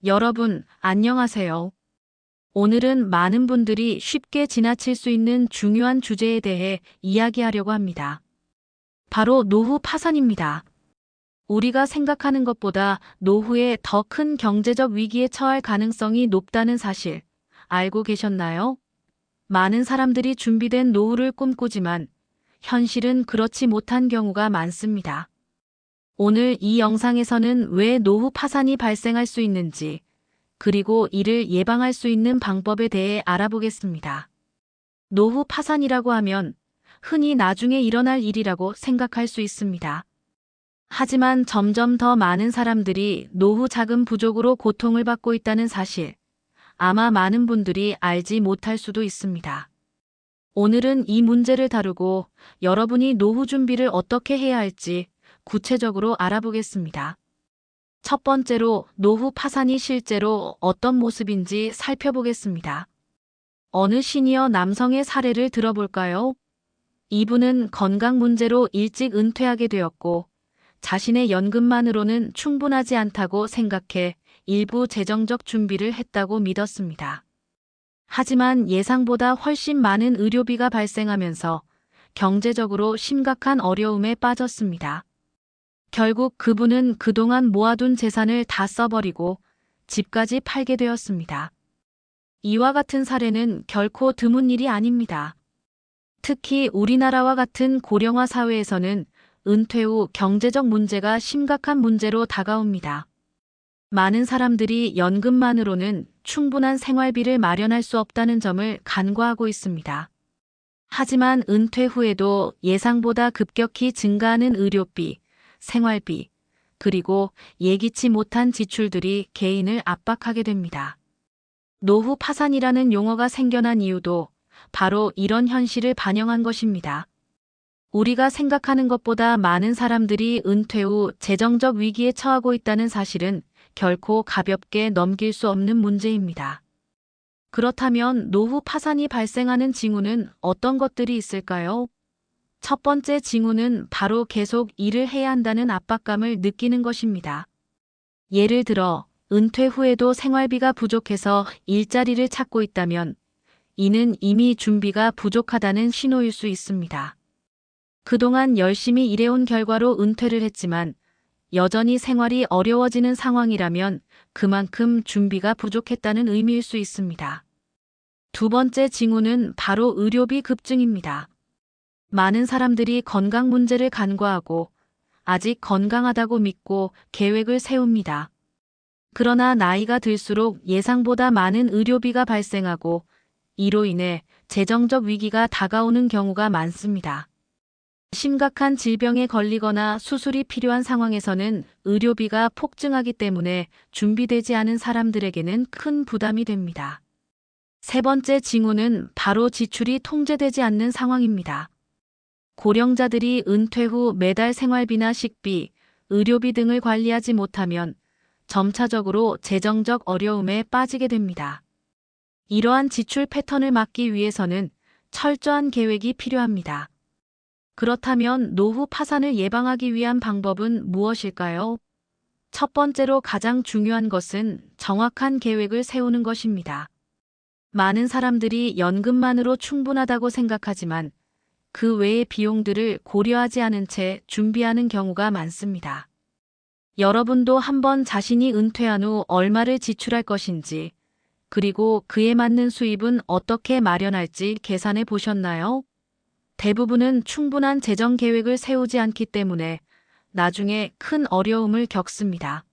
여러분, 안녕하세요. 오늘은 많은 분들이 쉽게 지나칠 수 있는 중요한 주제에 대해 이야기하려고 합니다. 바로 노후 파산입니다. 우리가 생각하는 것보다 노후에 더 큰 경제적 위기에 처할 가능성이 높다는 사실 알고 계셨나요? 많은 사람들이 준비된 노후를 꿈꾸지만 현실은 그렇지 못한 경우가 많습니다. 오늘 이 영상에서는 왜 노후 파산이 발생할 수 있는지, 그리고 이를 예방할 수 있는 방법에 대해 알아보겠습니다. 노후 파산이라고 하면 흔히 나중에 일어날 일이라고 생각할 수 있습니다. 하지만 점점 더 많은 사람들이 노후 자금 부족으로 고통을 받고 있다는 사실, 아마 많은 분들이 알지 못할 수도 있습니다. 오늘은 이 문제를 다루고 여러분이 노후 준비를 어떻게 해야 할지 구체적으로 알아보겠습니다. 첫 번째로 노후 파산이 실제로 어떤 모습인지 살펴보겠습니다. 어느 시니어 남성의 사례를 들어볼까요? 이분은 건강 문제로 일찍 은퇴하게 되었고 자신의 연금만으로는 충분하지 않다고 생각해 일부 재정적 준비를 했다고 믿었습니다. 하지만 예상보다 훨씬 많은 의료비가 발생하면서 경제적으로 심각한 어려움에 빠졌습니다. 결국 그분은 그동안 모아둔 재산을 다 써버리고 집까지 팔게 되었습니다. 이와 같은 사례는 결코 드문 일이 아닙니다. 특히 우리나라와 같은 고령화 사회에서는 은퇴 후 경제적 문제가 심각한 문제로 다가옵니다. 많은 사람들이 연금만으로는 충분한 생활비를 마련할 수 없다는 점을 간과하고 있습니다. 하지만 은퇴 후에도 예상보다 급격히 증가하는 의료비, 생활비, 그리고 예기치 못한 지출들이 개인을 압박하게 됩니다. 노후 파산이라는 용어가 생겨난 이유도 바로 이런 현실을 반영한 것입니다. 우리가 생각하는 것보다 많은 사람들이 은퇴 후 재정적 위기에 처하고 있다는 사실은 결코 가볍게 넘길 수 없는 문제입니다. 그렇다면 노후 파산이 발생하는 징후는 어떤 것들이 있을까요? 첫 번째 징후는 바로 계속 일을 해야 한다는 압박감을 느끼는 것입니다. 예를 들어 은퇴 후에도 생활비가 부족해서 일자리를 찾고 있다면 이는 이미 준비가 부족하다는 신호일 수 있습니다. 그동안 열심히 일해온 결과로 은퇴를 했지만 여전히 생활이 어려워지는 상황이라면 그만큼 준비가 부족했다는 의미일 수 있습니다. 두 번째 징후는 바로 의료비 급증입니다. 많은 사람들이 건강 문제를 간과하고 아직 건강하다고 믿고 계획을 세웁니다. 그러나 나이가 들수록 예상보다 많은 의료비가 발생하고 이로 인해 재정적 위기가 다가오는 경우가 많습니다. 심각한 질병에 걸리거나 수술이 필요한 상황에서는 의료비가 폭증하기 때문에 준비되지 않은 사람들에게는 큰 부담이 됩니다. 세 번째 징후는 바로 지출이 통제되지 않는 상황입니다. 고령자들이 은퇴 후 매달 생활비나 식비, 의료비 등을 관리하지 못하면 점차적으로 재정적 어려움에 빠지게 됩니다. 이러한 지출 패턴을 막기 위해서는 철저한 계획이 필요합니다. 그렇다면 노후 파산을 예방하기 위한 방법은 무엇일까요? 첫 번째로 가장 중요한 것은 정확한 계획을 세우는 것입니다. 많은 사람들이 연금만으로 충분하다고 생각하지만 그 외의 비용들을 고려하지 않은 채 준비하는 경우가 많습니다. 여러분도 한번 자신이 은퇴한 후 얼마를 지출할 것인지, 그리고 그에 맞는 수입은 어떻게 마련할지 계산해 보셨나요? 대부분은 충분한 재정 계획을 세우지 않기 때문에 나중에 큰 어려움을 겪습니다.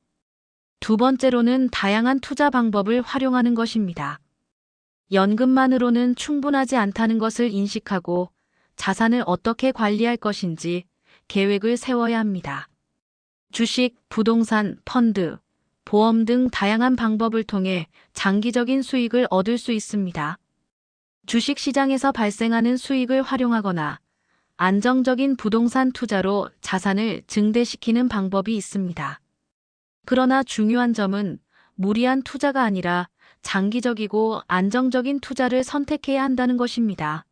두 번째로는 다양한 투자 방법을 활용하는 것입니다. 연금만으로는 충분하지 않다는 것을 인식하고 자산을 어떻게 관리할 것인지 계획을 세워야 합니다. 주식, 부동산, 펀드, 보험 등 다양한 방법을 통해 장기적인 수익을 얻을 수 있습니다. 주식 시장에서 발생하는 수익을 활용하거나 안정적인 부동산 투자로 자산을 증대시키는 방법이 있습니다. 그러나 중요한 점은 무리한 투자가 아니라 장기적이고 안정적인 투자를 선택해야 한다는 것입니다.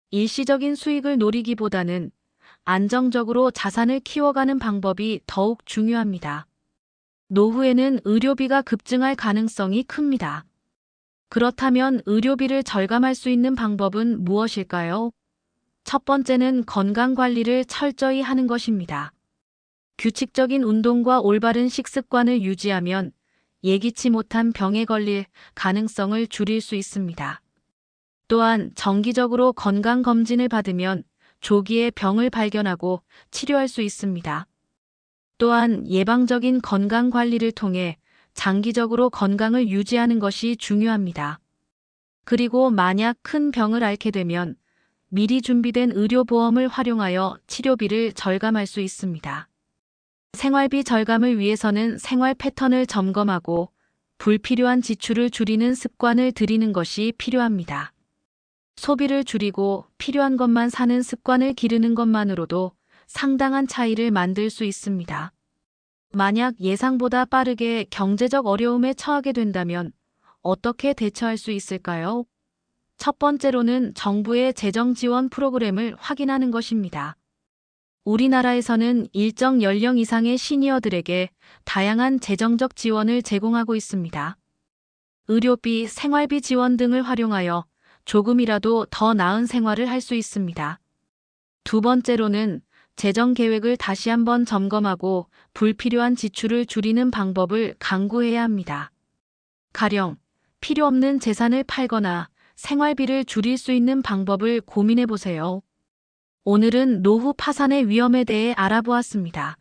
일시적인 수익을 노리기보다는 안정적으로 자산을 키워가는 방법이 더욱 중요합니다. 노후에는 의료비가 급증할 가능성이 큽니다. 그렇다면 의료비를 절감할 수 있는 방법은 무엇일까요? 첫 번째는 건강 관리를 철저히 하는 것입니다. 규칙적인 운동과 올바른 식습관을 유지하면 예기치 못한 병에 걸릴 가능성을 줄일 수 있습니다. 또한 정기적으로 건강검진을 받으면 조기에 병을 발견하고 치료할 수 있습니다. 또한 예방적인 건강관리를 통해 장기적으로 건강을 유지하는 것이 중요합니다. 그리고 만약 큰 병을 앓게 되면 미리 준비된 의료보험을 활용하여 치료비를 절감할 수 있습니다. 생활비 절감을 위해서는 생활 패턴을 점검하고 불필요한 지출을 줄이는 습관을 들이는 것이 필요합니다. 소비를 줄이고 필요한 것만 사는 습관을 기르는 것만으로도 상당한 차이를 만들 수 있습니다. 만약 예상보다 빠르게 경제적 어려움에 처하게 된다면 어떻게 대처할 수 있을까요? 첫 번째로는 정부의 재정 지원 프로그램을 확인하는 것입니다. 우리나라에서는 일정 연령 이상의 시니어들에게 다양한 재정적 지원을 제공하고 있습니다. 의료비, 생활비 지원 등을 활용하여 조금이라도 더 나은 생활을 할 수 있습니다. 두 번째로는 재정 계획을 다시 한번 점검하고 불필요한 지출을 줄이는 방법을 강구해야 합니다. 가령 필요 없는 재산을 팔거나 생활비를 줄일 수 있는 방법을 고민해 보세요. 오늘은 노후 파산의 위험에 대해 알아보았습니다.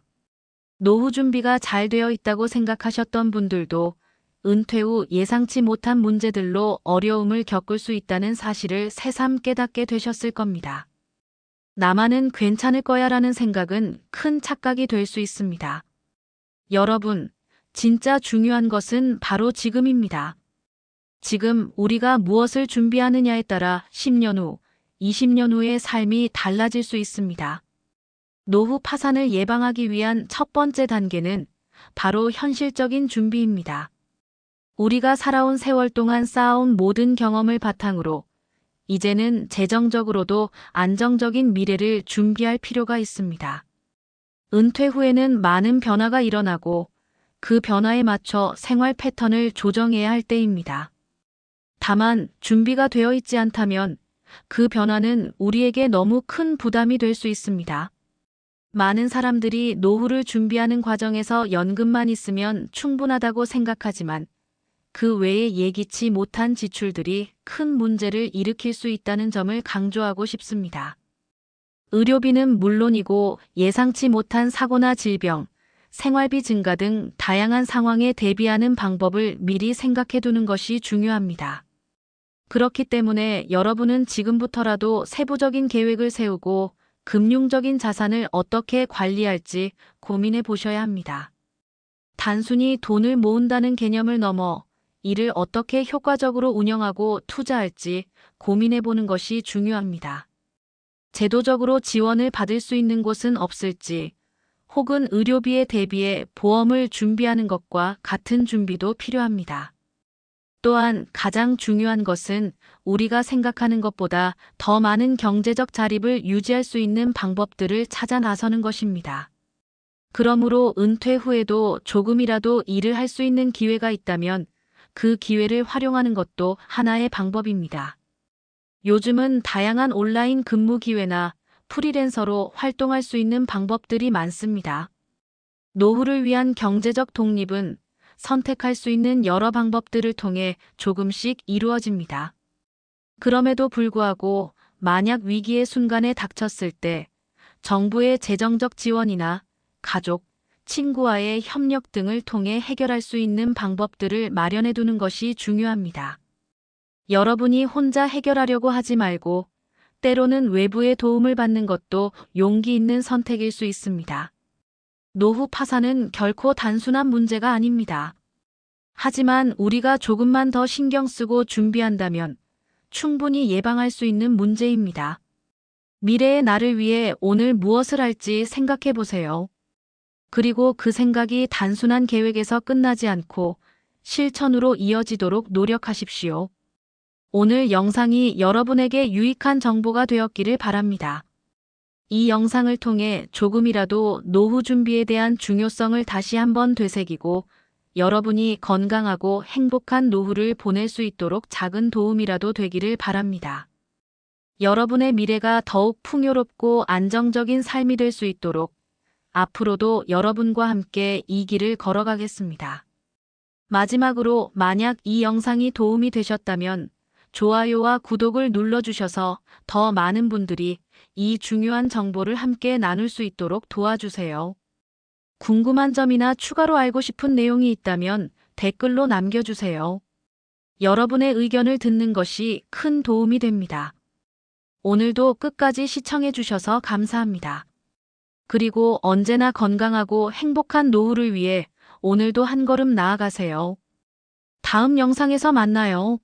노후 준비가 잘 되어 있다고 생각하셨던 분들도 은퇴 후 예상치 못한 문제들로 어려움을 겪을 수 있다는 사실을 새삼 깨닫게 되셨을 겁니다. 나만은 괜찮을 거야라는 생각은 큰 착각이 될 수 있습니다. 여러분, 진짜 중요한 것은 바로 지금입니다. 지금 우리가 무엇을 준비하느냐에 따라 10년 후, 20년 후의 삶이 달라질 수 있습니다. 노후 파산을 예방하기 위한 첫 번째 단계는 바로 현실적인 준비입니다. 우리가 살아온 세월 동안 쌓아온 모든 경험을 바탕으로 이제는 재정적으로도 안정적인 미래를 준비할 필요가 있습니다. 은퇴 후에는 많은 변화가 일어나고 그 변화에 맞춰 생활 패턴을 조정해야 할 때입니다. 다만 준비가 되어 있지 않다면 그 변화는 우리에게 너무 큰 부담이 될 수 있습니다. 많은 사람들이 노후를 준비하는 과정에서 연금만 있으면 충분하다고 생각하지만 그 외에 예기치 못한 지출들이 큰 문제를 일으킬 수 있다는 점을 강조하고 싶습니다. 의료비는 물론이고 예상치 못한 사고나 질병, 생활비 증가 등 다양한 상황에 대비하는 방법을 미리 생각해 두는 것이 중요합니다. 그렇기 때문에 여러분은 지금부터라도 세부적인 계획을 세우고 금융적인 자산을 어떻게 관리할지 고민해 보셔야 합니다. 단순히 돈을 모은다는 개념을 넘어 이를 어떻게 효과적으로 운영하고 투자할지 고민해 보는 것이 중요합니다. 제도적으로 지원을 받을 수 있는 곳은 없을지, 혹은 의료비에 대비해 보험을 준비하는 것과 같은 준비도 필요합니다. 또한 가장 중요한 것은 우리가 생각하는 것보다 더 많은 경제적 자립을 유지할 수 있는 방법들을 찾아 나서는 것입니다. 그러므로 은퇴 후에도 조금이라도 일을 할 수 있는 기회가 있다면 그 기회를 활용하는 것도 하나의 방법입니다. 요즘은 다양한 온라인 근무 기회나 프리랜서로 활동할 수 있는 방법들이 많습니다. 노후를 위한 경제적 독립은 선택할 수 있는 여러 방법들을 통해 조금씩 이루어집니다. 그럼에도 불구하고 만약 위기의 순간에 닥쳤을 때 정부의 재정적 지원이나 가족, 친구와의 협력 등을 통해 해결할 수 있는 방법들을 마련해 두는 것이 중요합니다. 여러분이 혼자 해결하려고 하지 말고 때로는 외부의 도움을 받는 것도 용기 있는 선택일 수 있습니다. 노후 파산은 결코 단순한 문제가 아닙니다. 하지만 우리가 조금만 더 신경 쓰고 준비한다면 충분히 예방할 수 있는 문제입니다. 미래의 나를 위해 오늘 무엇을 할지 생각해 보세요. 그리고 그 생각이 단순한 계획에서 끝나지 않고 실천으로 이어지도록 노력하십시오. 오늘 영상이 여러분에게 유익한 정보가 되었기를 바랍니다. 이 영상을 통해 조금이라도 노후 준비에 대한 중요성을 다시 한번 되새기고 여러분이 건강하고 행복한 노후를 보낼 수 있도록 작은 도움이라도 되기를 바랍니다. 여러분의 미래가 더욱 풍요롭고 안정적인 삶이 될 수 있도록 앞으로도 여러분과 함께 이 길을 걸어가겠습니다. 마지막으로 만약 이 영상이 도움이 되셨다면 좋아요와 구독을 눌러주셔서 더 많은 분들이 이 중요한 정보를 함께 나눌 수 있도록 도와주세요. 궁금한 점이나 추가로 알고 싶은 내용이 있다면 댓글로 남겨주세요. 여러분의 의견을 듣는 것이 큰 도움이 됩니다. 오늘도 끝까지 시청해주셔서 감사합니다. 그리고 언제나 건강하고 행복한 노후를 위해 오늘도 한 걸음 나아가세요. 다음 영상에서 만나요.